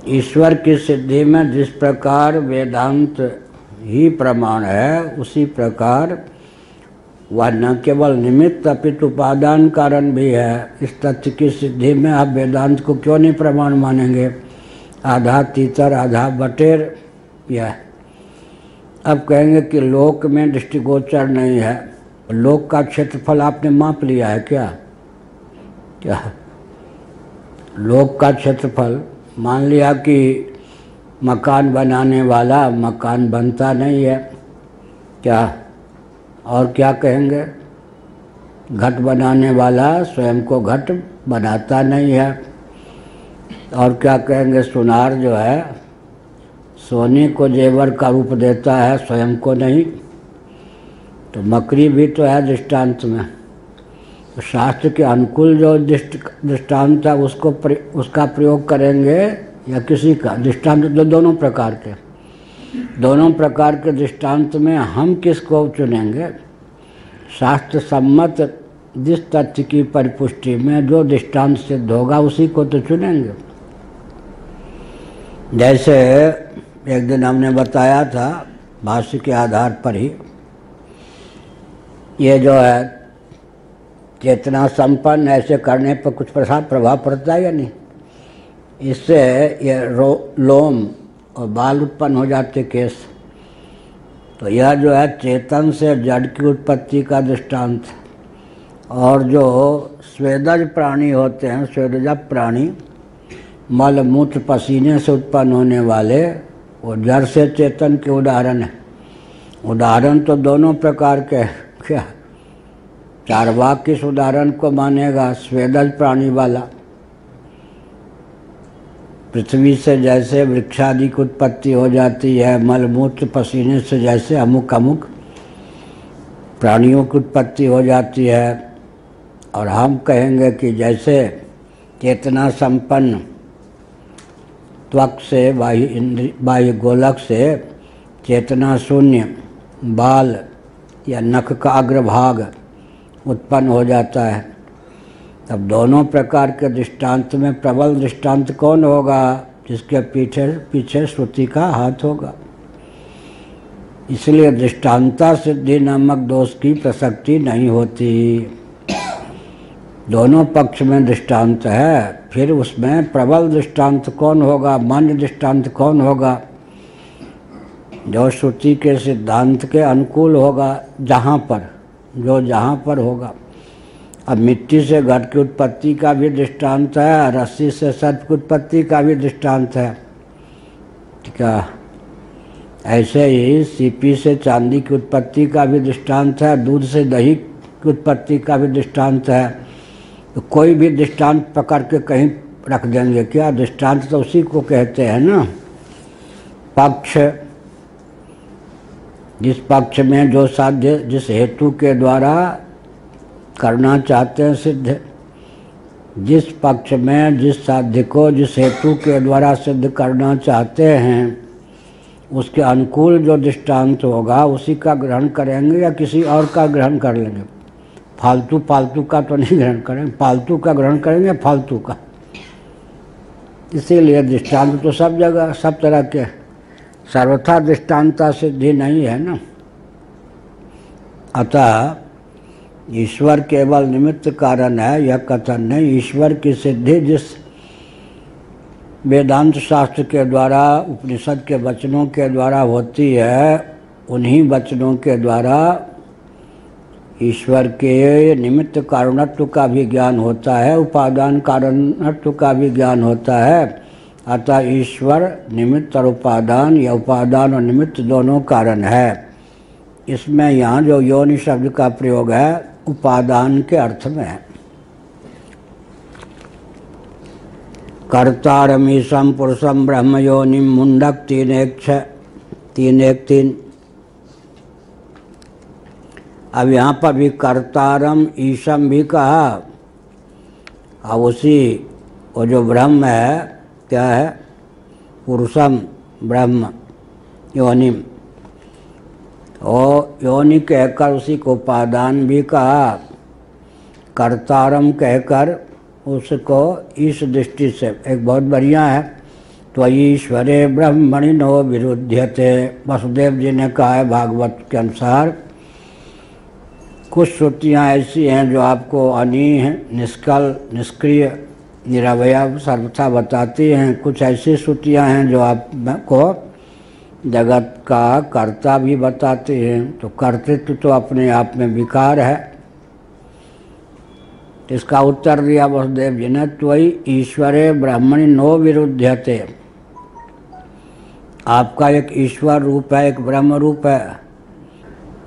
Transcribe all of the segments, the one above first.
ईश्वर की सिद्धि में जिस प्रकार वेदांत ही प्रमाण है, उसी प्रकार वह न केवल निमित्त अपितु उपादान कारण भी है। इस तथ्य की सिद्धि में आप वेदांत को क्यों नहीं प्रमाण मानेंगे? आधा तीतर आधा बटेर यह। अब कहेंगे कि लोक में दृष्टिगोचर नहीं है। लोक का क्षेत्रफल आपने माप लिया है क्या? क्या लोक का क्षेत्रफल मान लिया कि मकान बनाने वाला मकान बनता नहीं है क्या? और क्या कहेंगे? घट बनाने वाला स्वयं को घट बनाता नहीं है। और क्या कहेंगे? सुनार जो है सोने को जेवर का रूप देता है, स्वयं को नहीं। तो मकड़ी भी तो है दृष्टांत में। तो शास्त्र के अनुकूल जो दृष्टांत है उसका प्रयोग करेंगे या किसी का दृष्टांत? दोनों प्रकार के दृष्टांत में हम किसको चुनेंगे? शास्त्र सम्मत जिस तथ्य की परिपुष्टि में जो दृष्टांत सिद्ध होगा उसी को तो चुनेंगे। जैसे एक दिन हमने बताया था भाष्य के आधार पर ही, ये जो है चेतना संपन्न, ऐसे करने पर कुछ प्रभाव पड़ता है या नहीं? इससे ये लोम और बाल उत्पन्न हो जाते, केस। तो यह जो है चेतन से जड़ की उत्पत्ति का दृष्टांत। और जो स्वेदज प्राणी होते हैं, स्वेदज प्राणी, मल मूत्र पसीने से उत्पन्न होने वाले, वो जड़ से चेतन के उदाहरण है। उदाहरण तो दोनों प्रकार के। क्या चारवाक किस उदाहरण को मानेगा? स्वेदज प्राणी वाला। पृथ्वी से जैसे वृक्षादि की उत्पत्ति हो जाती है, मलमूत्र पसीने से जैसे अमुक अमुक प्राणियों की उत्पत्ति हो जाती है। और हम कहेंगे कि जैसे चेतना संपन्न त्वक से बाह्य गोलक से चेतना शून्य बाल या नख का अग्रभाग उत्पन्न हो जाता है। तब दोनों प्रकार के दृष्टांत में प्रबल दृष्टांत कौन होगा? जिसके पीछे श्रुति का हाथ होगा। इसलिए दृष्टांता सिद्धि नामक दोष की प्रसक्ति नहीं होती। दोनों पक्ष में दृष्टांत है, फिर उसमें प्रबल दृष्टांत कौन होगा, मान्य दृष्टांत कौन होगा? जो श्रुति के सिद्धांत के अनुकूल होगा, जहाँ पर होगा। अब मिट्टी से घट की उत्पत्ति का भी दृष्टांत है, रस्सी से सर्प की उत्पत्ति का भी दृष्टांत है, ठीक है। ऐसे ही सीपी से चांदी की उत्पत्ति का भी दृष्टांत है, दूध से दही की उत्पत्ति का भी दृष्टांत है। तो कोई भी दृष्टांत पकड़ के कहीं रख देंगे क्या? दृष्टांत तो उसी को कहते हैं ना। पक्ष, जिस पक्ष में जो साध्य जिस हेतु के द्वारा करना चाहते हैं सिद्ध, जिस पक्ष में जिस साध्य को जिस हेतु के द्वारा सिद्ध करना चाहते हैं, उसके अनुकूल जो दृष्टांत होगा उसी का ग्रहण करेंगे या किसी और का ग्रहण कर लेंगे? फालतू का तो नहीं ग्रहण करेंगे, फालतू का ग्रहण करेंगे, फालतू का। इसीलिए दृष्टांत तो सब जगह सब तरह के, सर्वथा दृष्टांता सिद्धि नहीं है ना। अतः ईश्वर केवल निमित्त कारण है, यह कथन नहीं। ईश्वर की सिद्धि जिस वेदांत शास्त्र के द्वारा, उपनिषद के वचनों के द्वारा होती है, उन्हीं वचनों के द्वारा ईश्वर के निमित्त कारणत्व का भी ज्ञान होता है, उपादान कारणत्व का भी ज्ञान होता है। अतः ईश्वर निमित्त और उपादान या उपादान और निमित्त दोनों कारण है। इसमें यहाँ जो योनि शब्द का प्रयोग है उपादान के अर्थ में है। कर्तारमीशम पुरुषम ब्रह्म योनिम मुंडक 3:1-3:1-3। अब यहाँ पर भी कर्तारम ईशम भी कहा। अब उसी वो जो ब्रह्म है, क्या है? पुरुषम ब्रह्म योनिम, और योनि कहकर उसी को उपादान भी कहा। कर्तारम कहकर उसको इस दृष्टि से एक बहुत बढ़िया है। त्वयीश्वरे ब्रह्मणि नो विरुध्यते। वसुदेव जी ने कहा है भागवत के अनुसार, कुछ श्रुतियाँ ऐसी हैं जो आपको अनीह, निष्कल, निष्क्रिय, निरवयव, सर्वथा बताती हैं। कुछ ऐसी श्रुतियाँ हैं जो आपको जगत का कर्ता भी बताती हैं। तो कर्तृत्व तो अपने आप में विकार है। इसका उत्तर दिया वसुदेव जी ने, त्वयि ईश्वरे ब्रह्मणि नो विरुध्यते। आपका एक ईश्वर रूप है, एक ब्रह्म रूप है।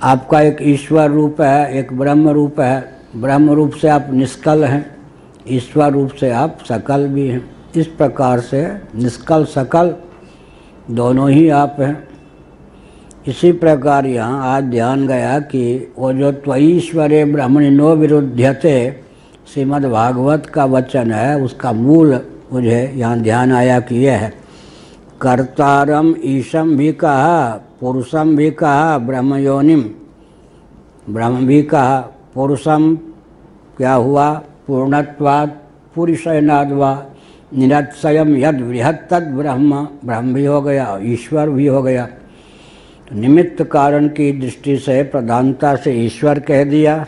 आपका एक ईश्वर रूप है, एक ब्रह्म रूप है। ब्रह्म रूप से आप निष्कल हैं, ईश्वर रूप से आप सकल भी हैं। इस प्रकार से निष्कल सकल दोनों ही आप हैं। इसी प्रकार यहाँ आज ध्यान गया कि वो जो त्वयीश्वरे ब्रह्मणि नो विरुध्यते श्रीमद् भागवत का वचन है, उसका मूल मुझे यहाँ ध्यान आया कि यह है, कर्तारम ईशम भी कहा, पुरुषम भी कहा, ब्रह्मयोनिम ब्रह्म भी कहा। पुरुषम क्या हुआ? पूर्णत्वात् पुरुषयनाद्वा निरत्सयम यद बृहत् तद ब्रह्म, ब्रह्म भी हो गया, ईश्वर भी हो गया। तो निमित्त कारण की दृष्टि से प्रधानता से ईश्वर कह दिया,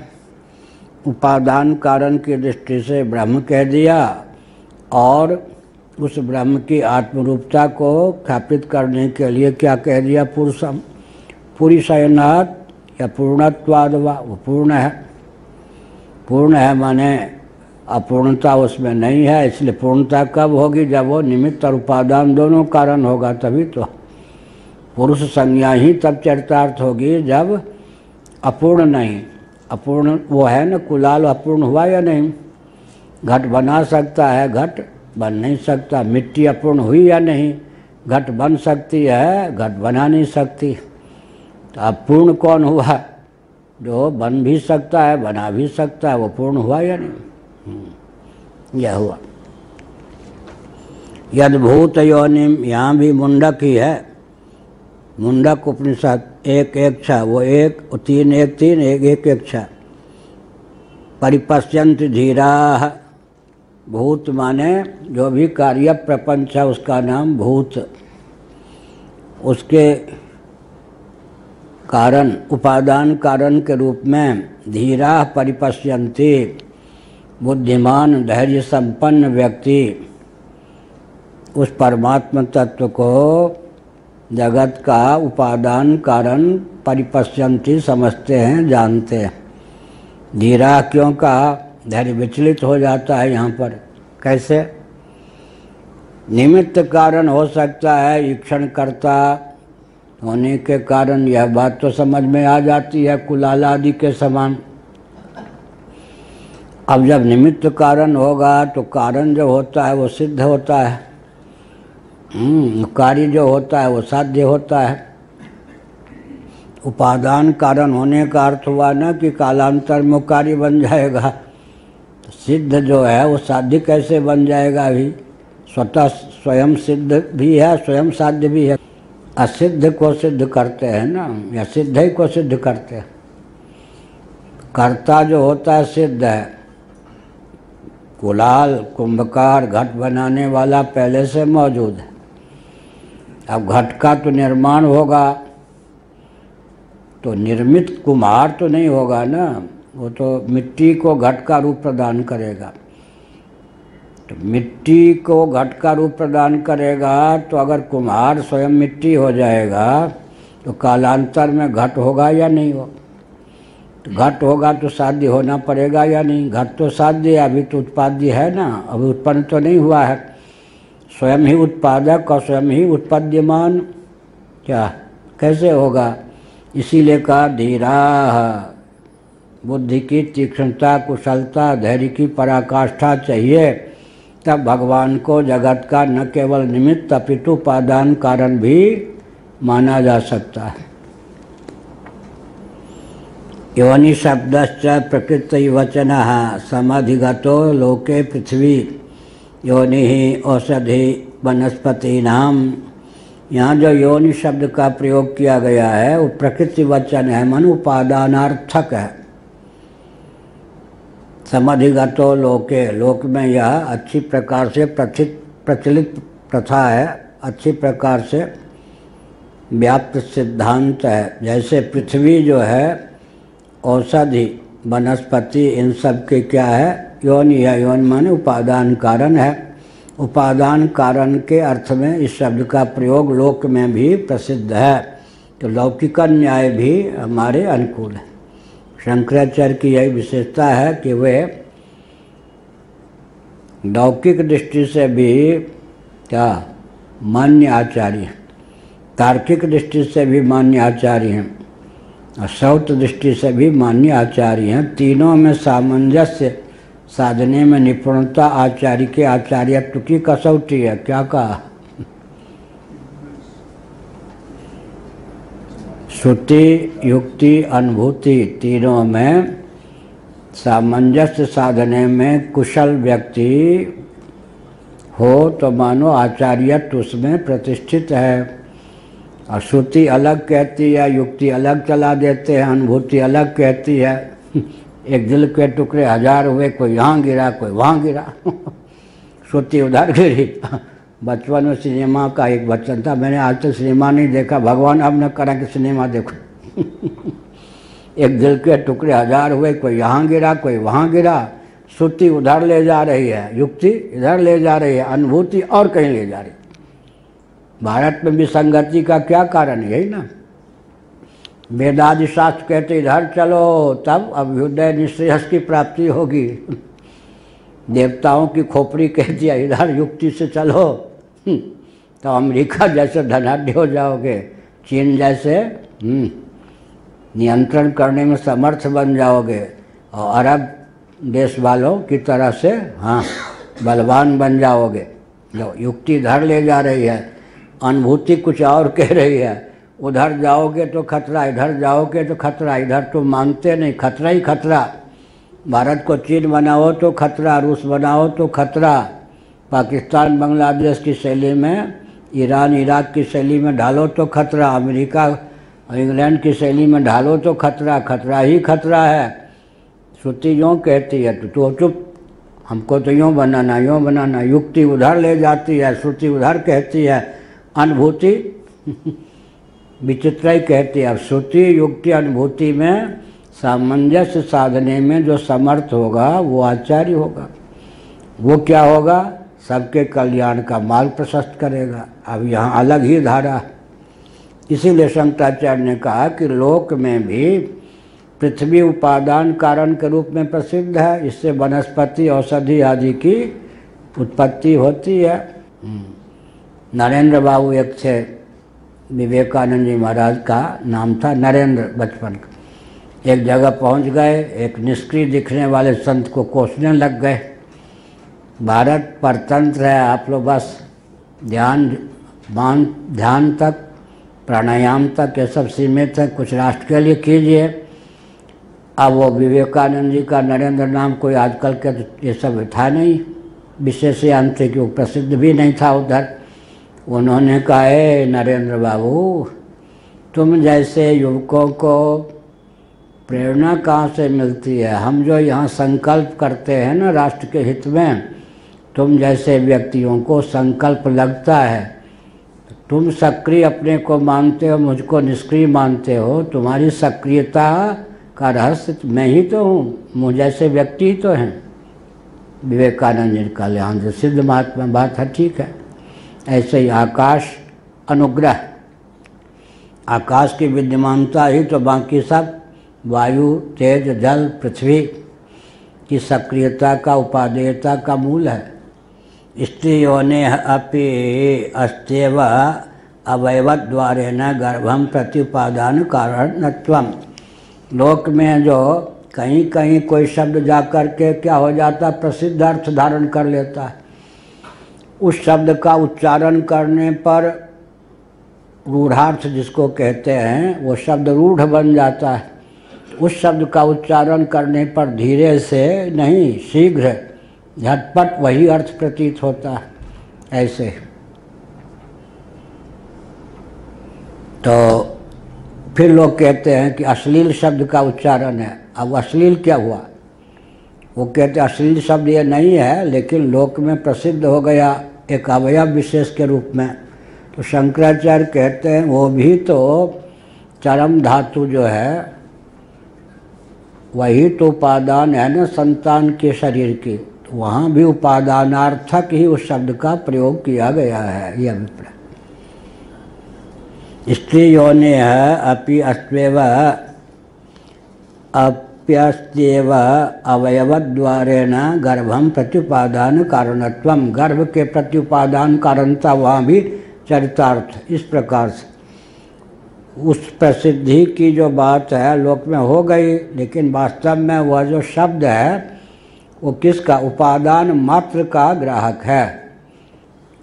उपादान कारण की दृष्टि से ब्रह्म कह दिया, और उस ब्रह्म की आत्मरूपता को स्थापित करने के लिए क्या कह दिया? पुरुषम, पुरुषयनात् या पूर्णत्वाद्वा, वो पूर्ण है। पूर्ण है माने अपूर्णता उसमें नहीं है। इसलिए पूर्णता कब होगी? जब वो निमित्त और उपादान दोनों कारण होगा, तभी तो पुरुष संज्ञा ही तब चरितार्थ होगी जब अपूर्ण नहीं। अपूर्ण वो है ना, कुलाल अपूर्ण हुआ या नहीं? घट बना सकता है, घट बन नहीं सकता। मिट्टी अपूर्ण हुई या नहीं? घट बन सकती है, घट बना नहीं सकती। तो अब पूर्ण कौन हुआ? जो बन भी सकता है, बना भी सकता है, वो पूर्ण हुआ या नहीं? यह हुआ। यद्भूत योनिम, यहाँ भी मुंडक ही है। मुंडक उपनिषद एक एक छः, वो एक तीन एक तीन एक एक एक छः। परिपश्यन्ति धीराः, भूत माने जो भी कार्य प्रपंच है उसका नाम भूत। उसके कारण, उपादान कारण के रूप में धीराः परिपश्यन्ति, बुद्धिमान धैर्य संपन्न व्यक्ति उस परमात्म तत्व को जगत का उपादान कारण परिपश्यन्ति समझते हैं, जानते हैं। धीरा क्यों कहा? धैर्य विचलित हो जाता है यहाँ पर। कैसे? निमित्त कारण हो सकता है, ईक्षण करता होने के कारण यह बात तो समझ में आ जाती है, कुलाल आदि के समान। अब जब निमित्त कारण होगा तो कारण जो होता है वो सिद्ध होता है, कार्य जो होता है वो साध्य होता है। उपादान कारण होने का अर्थ हुआ ना कि कालांतर में कार्य बन जाएगा। तो सिद्ध जो है वो साध्य कैसे बन जाएगा? अभी स्वतः स्वयं सिद्ध भी है, स्वयं साध्य भी है। असिद्ध को सिद्ध करते हैं ना, या सिद्ध ही को सिद्ध करते हैं। कर्ता जो होता है सिद्ध है। कुलाल, कुंभकार, घट बनाने वाला पहले से मौजूद है। अब घट का तो निर्माण होगा, तो निर्मित कुम्हार तो नहीं होगा ना, वो तो मिट्टी को घट का रूप प्रदान करेगा। तो मिट्टी को घट का रूप प्रदान करेगा, तो अगर कुम्हार स्वयं मिट्टी हो जाएगा तो कालांतर में घट होगा या नहीं हो? तो घट होगा तो साध्य होना पड़ेगा या नहीं? घट तो साध्य है, अभी तो उत्पाद्य है ना, अभी उत्पन्न तो नहीं हुआ है। स्वयं ही उत्पादक और स्वयं ही उत्पाद्यमान, क्या कैसे होगा? इसीलिए कहा धीरा, बुद्धि की तीक्ष्णता, कुशलता, धैर्य की पराकाष्ठा चाहिए, तब भगवान को जगत का न केवल निमित्त अपितु उपादान कारण भी माना जा सकता है। योनि शब्दश्च प्रकृति वचनः समाधिगतो लोके पृथ्वी योनि ही औषधि वनस्पतीनाम। यहाँ जो योनि शब्द का प्रयोग किया गया है वो प्रकृति वचन है, मन उपादानार्थक है। समाधिगतो लोके, लोक में यह अच्छी प्रकार से प्रचलित प्रथा है, अच्छी प्रकार से व्याप्त सिद्धांत है। जैसे पृथ्वी जो है औषधि वनस्पति इन सब के क्या है योनि है। योनि माने उपादान कारण है। उपादान कारण के अर्थ में इस शब्द का प्रयोग लोक में भी प्रसिद्ध है। तो लौकिक न्याय भी हमारे अनुकूल है। शंकराचार्य की यही विशेषता है कि वे लौकिक दृष्टि से भी क्या मान्य आचार्य हैं, तार्किक दृष्टि से भी मान्य आचार्य हैं और श्रौत दृष्टि से भी मान्य आचार्य हैं। तीनों में सामंजस्य साधने में निपुणता आचार्य के आचार्यत्व की कसौटी है। क्या कहा? श्रुति युक्ति अनुभूति तीनों में सामंजस्य साधने में कुशल व्यक्ति हो तो मानो आचार्यत्व उसमें प्रतिष्ठित है। और श्रुति अलग कहती है, युक्ति अलग चला देते हैं, अनुभूति अलग कहती है। एक दिल के टुकड़े हजार हुए, कोई यहाँ गिरा कोई वहाँ गिरा। श्रुति उधर गिरी। बचपन में सिनेमा का एक वचन था, मैंने आज तक सिनेमा नहीं देखा, भगवान अब न करा कि सिनेमा देखो। एक दिल के टुकड़े हजार हुए, कोई यहाँ गिरा कोई वहाँ गिरा। श्रुति उधर ले जा रही है, युक्ति इधर ले जा रही है, अनुभूति और कहीं ले जा रही है। भारत में विसंगति का क्या कारण है? यही ना, वेदादि शास्त्र कहते इधर चलो तब अभ्युदय निश्रेयस की प्राप्ति होगी। देवताओं की खोपड़ी कहती है इधर युक्ति से चलो तो अमेरिका जैसे धनाढ्य हो जाओगे, चीन जैसे नियंत्रण करने में समर्थ बन जाओगे और अरब देश वालों की तरह से बलवान बन जाओगे। जो युक्ति इधर ले जा रही है, अनुभूति कुछ और कह रही है। उधर जाओगे तो खतरा, इधर जाओगे तो खतरा। इधर तो मानते नहीं, खतरा ही खतरा। भारत को चीन बनाओ तो खतरा, रूस बनाओ तो खतरा, पाकिस्तान बांग्लादेश की शैली में, ईरान इराक की शैली में ढालो तो खतरा, अमेरिका इंग्लैंड की शैली में ढालो तो खतरा, खतरा ही खतरा है। श्रुति यूँ कहती है तो चुप, हमको तो यूँ बनाना। युक्ति उधर ले जाती है, श्रुति उधर कहती है, अनुभूति विचित्र ही कहती है। अब श्रुति युक्ति अनुभूति में सामंजस्य साधने में जो समर्थ होगा वो आचार्य होगा। वो क्या होगा? सबके कल्याण का मार्ग प्रशस्त करेगा। अब यहाँ अलग ही धारा। इसीलिए शंकराचार्य ने कहा कि लोक में भी पृथ्वी उपादान कारण के रूप में प्रसिद्ध है। इससे वनस्पति औषधि आदि की उत्पत्ति होती है। नरेंद्र बाबू एक थे, विवेकानंद जी महाराज का नाम था नरेंद्र बचपन का। एक जगह पहुंच गए, एक निष्क्रिय दिखने वाले संत को कोसने लग गए। भारत परतंत्र है, आप लोग बस ध्यान तक प्राणायाम तक ये सब सीमित है, कुछ राष्ट्र के लिए कीजिए। अब वो विवेकानंद जी का नरेंद्र नाम कोई आजकल के ये सब था नहीं, विशेष आंतरिक प्रसिद्ध भी नहीं था उधर। उन्होंने कहा नरेंद्र बाबू, तुम जैसे युवकों को प्रेरणा कहाँ से मिलती है? हम जो यहाँ संकल्प करते हैं ना राष्ट्र के हित में, तुम जैसे व्यक्तियों को संकल्प लगता है। तुम सक्रिय अपने को मानते हो, मुझको निष्क्रिय मानते हो। तुम्हारी सक्रियता का रहस्य मैं ही तो हूँ, मुझ जैसे व्यक्ति ही तो हैं। विवेकानंद जी का यहाँ से सिद्ध महात्मा बात है, ठीक है। ऐसे ही आकाश अनुग्रह, आकाश की विद्यमानता ही तो बाकी सब वायु तेज जल पृथ्वी की सक्रियता का उपादेयता का मूल है। स्त्रियोने अपि अस्त्येव अवयवद्वारेण गर्भम प्रत्युपादान कारणत्वम। लोक में जो कहीं कहीं कोई शब्द जा कर के क्या हो जाता, प्रसिद्ध अर्थ धारण कर लेता है। उस शब्द का उच्चारण करने पर रूढ़ार्थ जिसको कहते हैं, वो शब्द रूढ़ बन जाता है। उस शब्द का उच्चारण करने पर धीरे से नहीं, शीघ्र झटपट वही अर्थ प्रतीत होता है। ऐसे तो फिर लोग कहते हैं कि अश्लील शब्द का उच्चारण है। अब अश्लील क्या हुआ? वो कहते हैं अश्लील शब्द ये नहीं है, लेकिन लोक में प्रसिद्ध हो गया एक अवयव विशेष के रूप में। तो शंकराचार्य कहते हैं वो भी तो चरम धातु जो है वही तो उपादान है ना संतान के शरीर की, तो वहाँ भी उपादानार्थक ही उस शब्द का प्रयोग किया गया है। यह अभिप्राय स्त्री योनि है अपि अस्वेव अप्यस्त्येव अवयवद्वारेण गर्भम प्रत्युपादान कारणत्वम, गर्भ के प्रत्युपादान कारणता वहाँ भी चरितार्थ। इस प्रकार से उस प्रसिद्धि की जो बात है लोक में हो गई, लेकिन वास्तव में वह जो शब्द है वो किसका, उपादान मात्र का ग्राहक है।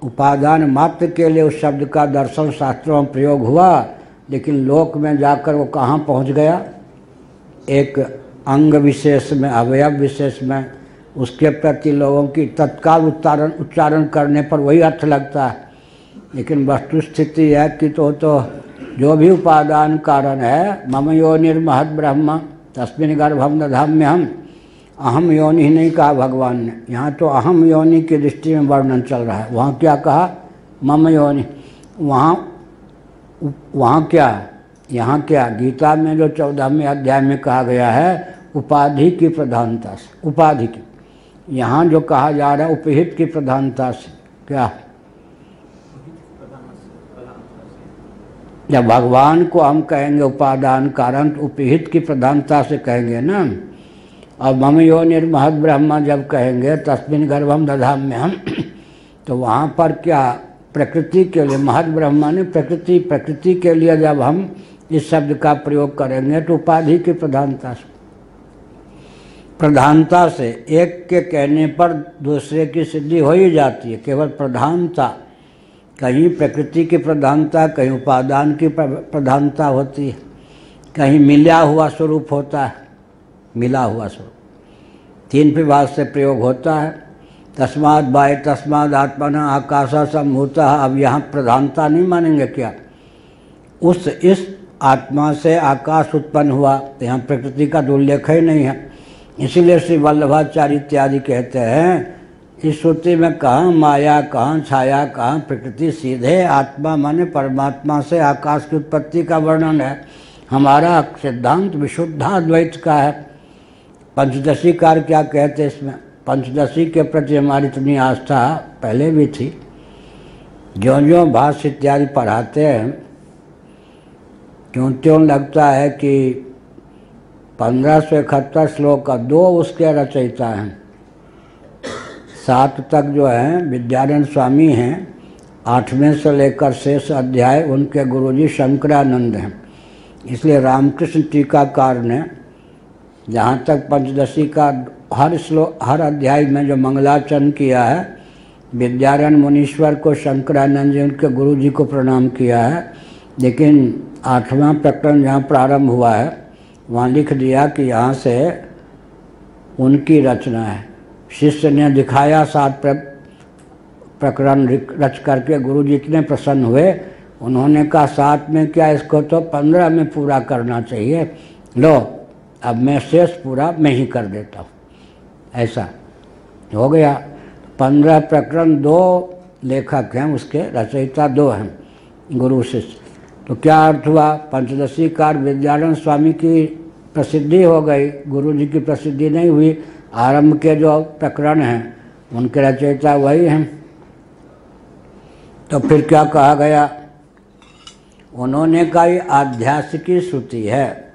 उपादान मात्र के लिए उस शब्द का दर्शन शास्त्रों में प्रयोग हुआ, लेकिन लोक में जाकर वो कहाँ पहुँच गया, एक अंग विशेष में, अवयव विशेष में, उसके प्रति लोगों की तत्काल उच्चारण करने पर वही अर्थ लगता है। लेकिन वस्तु स्थिति है कि तो जो भी उपादान कारण है, मम योनिर्महद ब्रह्म तस्मिन् गर्भम दधाम्यहम्, अहम योनि ही नहीं कहा भगवान ने, यहाँ तो अहम योनि की दृष्टि में वर्णन चल रहा है। वहाँ क्या कहा, मम योनि, वहाँ क्या, यहाँ क्या, गीता में जो 14वें अध्याय में कहा गया है उपाधि की प्रधानता से, उपाधि की, यहाँ जो कहा जा रहा है उपहित की प्रधानता से। क्या, जब भगवान को हम कहेंगे उपादान कारण, तो उपहित की प्रधानता से कहेंगे ना। और मम योनिर्महद ब्रह्म जब कहेंगे तस्मिन् गर्भम दधाम्यहम्, तो वहाँ पर क्या, प्रकृति के लिए, महद ब्रह्म ने प्रकृति के लिए जब हम इस शब्द का प्रयोग करेंगे तो उपाधि की प्रधानता से एक के कहने पर दूसरे की सिद्धि हो ही जाती है। केवल प्रधानता, कहीं प्रकृति की प्रधानता, कहीं उपादान की प्रधानता होती है, कहीं मिला हुआ स्वरूप होता है, मिला हुआ स्वरूप, तीन विभाग से प्रयोग होता है। तस्माद् बाह्य तस्माद् आत्मना आकाशा सम्भूतः, अब यहाँ प्रधानता नहीं मानेंगे क्या, इस आत्मा से आकाश उत्पन्न हुआ, तो यहाँ प्रकृति का उल्लेख ही नहीं है। इसीलिए श्री वल्लभाचार्य इत्यादि कहते हैं इस श्रुति में कहाँ माया, कहाँ छाया, कहाँ प्रकृति, सीधे आत्मा माने परमात्मा से आकाश की उत्पत्ति का वर्णन है। हमारा सिद्धांत विशुद्धाद्वैत का है। पंचदशीकार क्या कहते हैं इसमें, पंचदशी के प्रति हमारी इतनी आस्था पहले भी थी, ज्यों ज्यों भाष्य इत्यादि पढ़ाते हैं त्यों लगता है कि 1571 श्लोक का 2 उसके रचयिता हैं, 7 तक जो हैं विद्यानंद स्वामी हैं, 8वें से लेकर शेष अध्याय उनके गुरुजी शंकरानंद हैं। इसलिए रामकृष्ण टीकाकार ने जहाँ तक पंचदशी का हर अध्याय में जो मंगलाचरण किया है, विद्यारण्य मुनीश्वर को शंकरानंद जी उनके गुरुजी को प्रणाम किया है। लेकिन 8वां प्रकरण जहाँ प्रारंभ हुआ है वहाँ लिख दिया कि यहाँ से उनकी रचना है। शिष्य ने दिखाया 7 प्रकरण रच करके, गुरुजी इतने प्रसन्न हुए, उन्होंने कहा 7 में क्या, इसको तो 15 में पूरा करना चाहिए, लो अब मैं शेष पूरा मैं ही कर देता हूँ। ऐसा हो गया। 15 प्रकरण 2 लेखक हैं, उसके रचयिता 2 हैं, गुरु शिष्य। तो क्या अर्थ हुआ, पंचदशीकार विद्यानंद स्वामी की प्रसिद्धि हो गई, गुरु जी की प्रसिद्धि नहीं हुई। आरंभ के जो प्रकरण हैं उनके रचयिता वही हैं। तो फिर क्या कहा गया, उन्होंने कहा ये आध्यात्मिकी श्रुति है।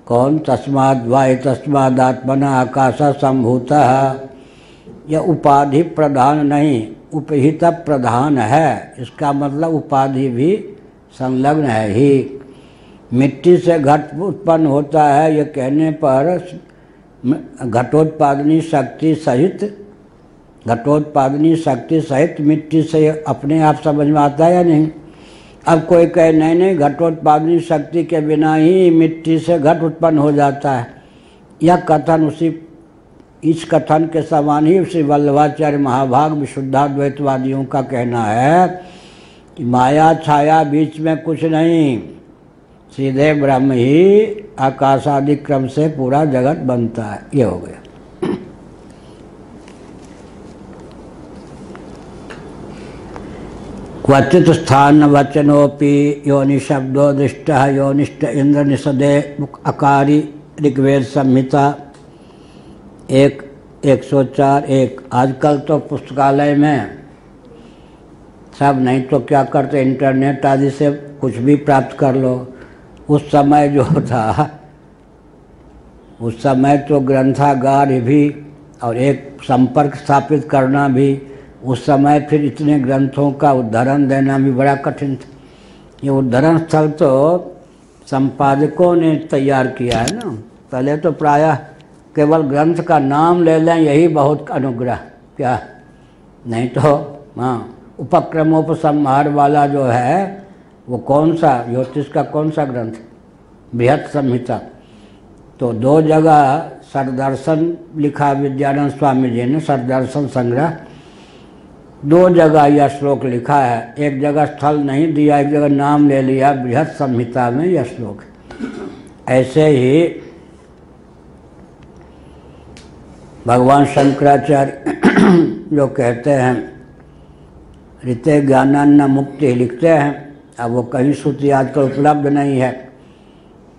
कौन, तस्माद् वाय तस्माद् आत्मना आकाशा सम्भूतः, यह उपाधि प्रधान नहीं उपहित प्रधान है। इसका मतलब उपाधि भी संलग्न है ही। मिट्टी से घट उत्पन्न होता है ये कहने पर घटोत्पादनी शक्ति सहित मिट्टी से अपने आप समझ में आता है या नहीं। अब कोई कहे नहीं घटोत्पादनी शक्ति के बिना ही मिट्टी से घट उत्पन्न हो जाता है, यह कथन इस कथन के समान ही श्री वल्लभाचार्य महाभाग विशुद्धाद्वैतवादियों का कहना है कि माया छाया बीच में कुछ नहीं, सीधे ब्रह्म ही आकाशादि क्रम से पूरा जगत बनता है। ये हो गया। क्वचित स्थान वचनोपि योनि शब्दो दृष्टः योनिष्ट इंद्र निषदे अकारी ऋग्वेद संहिता 104:1। आजकल तो पुस्तकालय में सब नहीं तो क्या करते, इंटरनेट आदि से कुछ भी प्राप्त कर लो। उस समय जो था, उस समय तो ग्रंथागार भी और एक संपर्क स्थापित करना भी, उस समय फिर इतने ग्रंथों का उद्धरण देना भी बड़ा कठिन था। ये उद्धरण स्थल तो संपादकों ने तैयार किया है ना। पहले तो प्रायः केवल ग्रंथ का नाम ले लें यही बहुत अनुग्रह, क्या नहीं तो हाँ, उपक्रमोपसंहार वाला जो है वो कौन सा, ज्योतिष का कौन सा ग्रंथ, बृहत संहिता। तो 2 जगह सरदर्शन लिखा विद्यानंद स्वामी जी ने, सरदर्शन संग्रह, 2 जगह यह श्लोक लिखा है। एक जगह स्थल नहीं दिया, एक जगह नाम ले लिया, बृहत संहिता में यह श्लोक। ऐसे ही भगवान शंकराचार्य जो कहते हैं ऋते ज्ञानान्न मुक्ति लिखते हैं। अब वो कहीं श्रुति आजकल उपलब्ध नहीं है,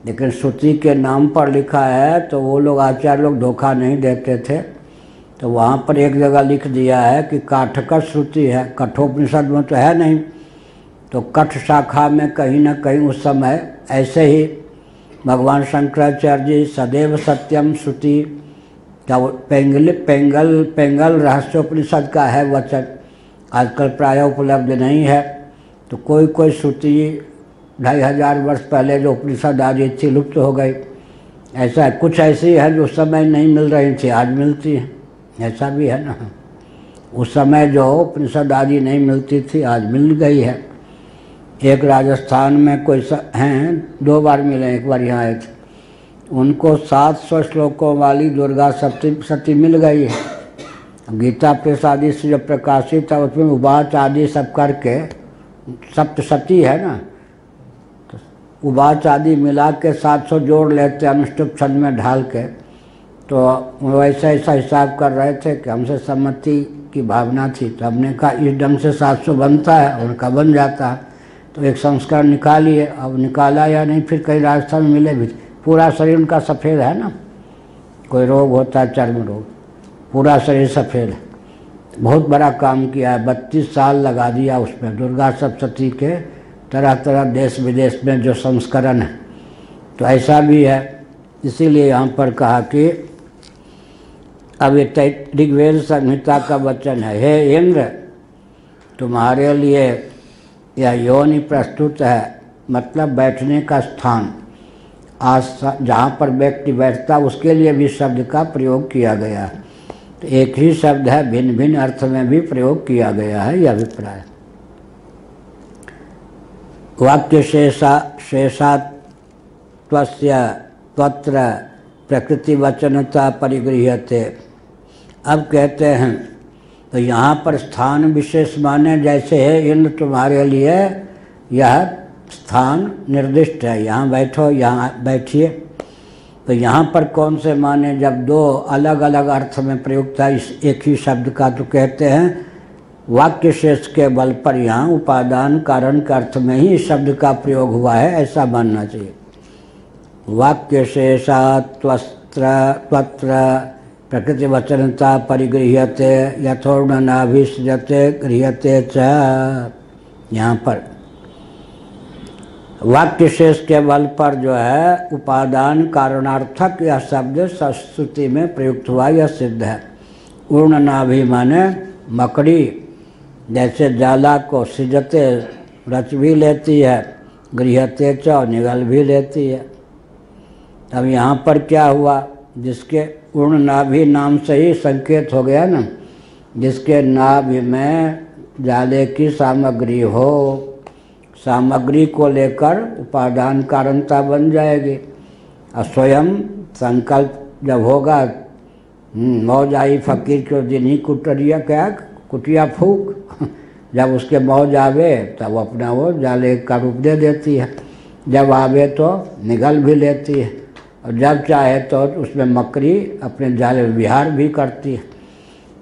लेकिन श्रुति के नाम पर लिखा है तो वो लोग आचार्य लोग धोखा नहीं देते थे। तो वहाँ पर एक जगह लिख दिया है कि काठक श्रुति है, कठोपनिषद में तो है नहीं, तो कठ शाखा में कहीं न कहीं उस समय ऐसे ही भगवान शंकराचार्य जी सदैव सत्यम श्रुति का पेंगल रहस्योपनिषद का है वचन, आजकल प्राय उपलब्ध नहीं है। तो कोई श्रुति 2500 वर्ष पहले जो उपनिषद आदि थी लुप्त हो गई। ऐसा कुछ ऐसी है जो उस समय नहीं मिल रही थी, आज मिलती है, ऐसा भी है ना। उस समय जो उपनिषद आदि नहीं मिलती थी आज मिल गई है। एक राजस्थान में कोई हैं, 2 बार मिले, एक बार यहाँ आए थे, उनको 700 श्लोकों वाली दुर्गा सप्तशती मिल गई है। गीता प्रेस आदि से जो प्रकाशित है उसमें उवाच आदि सब करके सप्तशती है ना, तो उवाच आदि मिला के 700 जोड़ लेते अनुष्टुप छंद में ढाल के। तो वैसा ऐसा हिसाब कर रहे थे कि हमसे सम्मति की भावना थी, तो हमने कहा इस ढंग से 700 बनता है, उनका बन जाता है। तो एक संस्करण निकालिए, अब निकाला या नहीं, फिर कई राजस्थान में मिले भी। पूरा शरीर उनका सफ़ेद है ना, कोई रोग होता है चर्म रोग, पूरा शरीर सफ़ेद है। बहुत बड़ा काम किया है, 32 साल लगा दिया उसमें, दुर्गा सप्तशती के तरह तरह देश विदेश में जो संस्करण है। तो ऐसा भी है, इसीलिए यहाँ पर कहा कि अब ये ऋग्वेद संहिता का वचन है, हे इंद्र तुम्हारे लिए यह योनि प्रस्तुत है, मतलब बैठने का स्थान, आज जहाँ पर व्यक्ति बैठता उसके लिए भी शब्द का प्रयोग किया गया है। तो एक ही शब्द है, भिन्न भिन्न अर्थ में भी प्रयोग किया गया है, यह अभिप्राय। वाक्य शेषात्वस्य त्वत्र प्रकृति वचनता परिगृह्यते। अब कहते हैं तो यहाँ पर स्थान विशेष माने, जैसे है इंद्र तुम्हारे लिए यह स्थान निर्दिष्ट है, यहाँ बैठो, यहाँ बैठिए। तो यहाँ पर कौन से माने, जब 2 अलग अलग अर्थ में प्रयुक्त है इस एक ही शब्द का, तो कहते हैं वाक्य शेष के बल पर यहाँ उपादान कारण के अर्थ में ही इस शब्द का प्रयोग हुआ है, ऐसा मानना चाहिए। वाक्य शेषात्वत्र प्रकृति वचनता परिगृह्यते यथोर्णनाभिसृजते गृह्यते च। यहाँ पर वाक्य शेष के बल पर जो है उपादान कारणार्थक यह शब्द संस्कृति में प्रयुक्त हुआ, यह सिद्ध है। ऊर्णनाभि माने मकड़ी, जैसे जाला को सृजते रच भी लेती है, गृह्यते च निगल भी लेती है। अब यहाँ पर क्या हुआ, जिसके ऊर्णनाभि नाम से ही संकेत हो गया ना, जिसके नाभि में जाले की सामग्री हो, सामग्री को लेकर उपादान कारणता बन जाएगी। और स्वयं संकल्प जब होगा, मौज आई फकीर के दिन ही कुटिया, क्या कुटिया फूक, जब उसके मौज आवे तब अपना वो जाले का रूप दे देती है, जब आवे तो निगल भी लेती है, और जब चाहे तो उसमें मकड़ी अपने जाले में विहार भी करती है।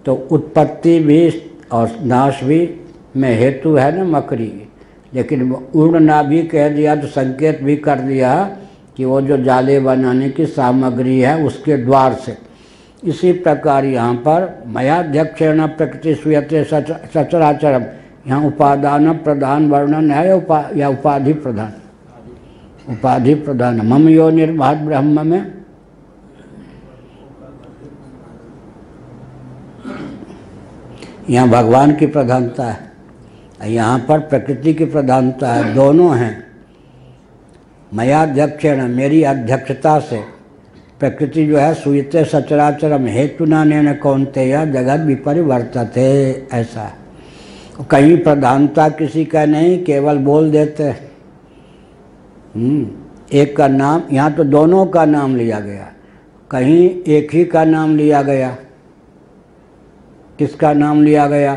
तो उत्पत्ति भी और नाश भी में हेतु है ना मकड़ी, लेकिन उड़ना भी कह दिया तो संकेत भी कर दिया कि वो जो जाले बनाने की सामग्री है उसके द्वार से। इसी प्रकार यहाँ पर मयाध्यक्षेण प्रकृति श्रूयते सचराचरम, यहाँ उपादान प्रधान वर्णन है या उपाधि प्रधान? उपाधि प्रधान। मम यो निर्महत ब्रह्म में यहाँ भगवान की प्रधानता है, यहाँ पर प्रकृति की प्रधानता है, दोनों हैं। मयाध्यक्षेण, मेरी अध्यक्षता से प्रकृति जो है सूयते सचराचरम हेतुना नेन कौन्तेय जगत विपरिवर्तते, ऐसा है। कहीं प्रधानता किसी का नहीं, केवल बोल देते हैं। एक का नाम, यहाँ तो दोनों का नाम लिया गया, कहीं एक ही का नाम लिया गया। किसका नाम लिया गया?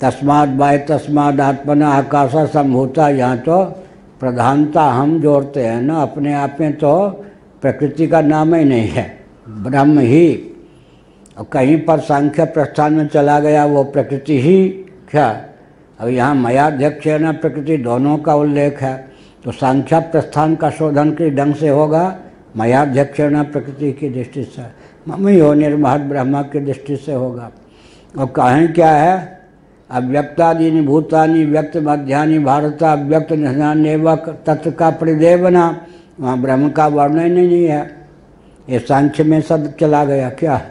तस्माद बाय तस्माद आत्मना आकाशा संभूता, यहाँ तो प्रधानता हम जोड़ते हैं ना अपने आप में, तो प्रकृति का नाम ही नहीं है, ब्रह्म ही। और कहीं पर सांख्य प्रस्थान में चला गया वो प्रकृति ही क्या। अब यहाँ मयाध्यक्षेण प्रकृति दोनों का उल्लेख है, तो सांख्य प्रस्थान का शोधन किस ढंग से होगा? मयाध्यक्षेण प्रकृति की दृष्टि से, मम यो निर्महत ब्रह्म की दृष्टि से होगा। और कहें क्या है? अव्यक्तादीनि भूतानि व्यक्त मध्यानि भारत अव्यक्त निधान्येव तत्व का परिदेवना, वहाँ ब्रह्म का वर्णन नहीं है। ये सांख्य में सब चला गया क्या?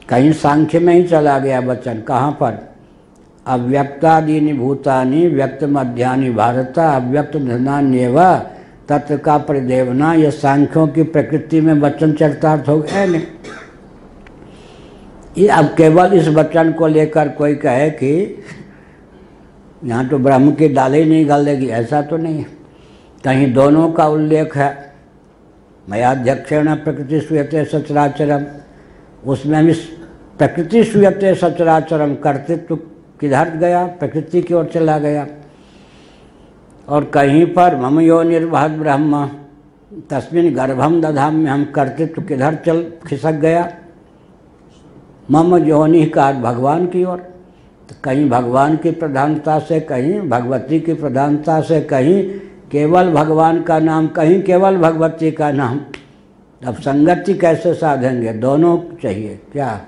कहीं सांख्य में ही चला गया वचन। कहाँ पर? अव्यक्तादीनि भूतानि व्यक्त मध्यानि भारत अव्यक्त निधान्येव तत्व का परिदेवना, ये सांख्यों की प्रकृति में वचन चरितार्थ हो गया नहीं। ये अब केवल इस वचन को लेकर कोई कहे कि यहाँ तो ब्रह्म की डाल ही नहीं गलेगी, ऐसा तो नहीं है। कहीं दोनों का उल्लेख है। मयाध्यक्षेण प्रकृति श्रूयते सचराचरम, उसमें भी प्रकृति श्रूयते सचराचरम कर्तृत्व किधर गया? प्रकृति की ओर चला गया। और कहीं पर मम यो निर्महत ब्रह्म तस्मिन् गर्भम दधाम में हम कर्तृत्व किधर चल खिसक गया? मम योनि का भगवान की ओर। तो कहीं भगवान की प्रधानता से, कहीं भगवती की प्रधानता से, कहीं केवल भगवान का नाम, कहीं केवल भगवती का नाम। अब संगति कैसे साधेंगे? दोनों चाहिए क्या?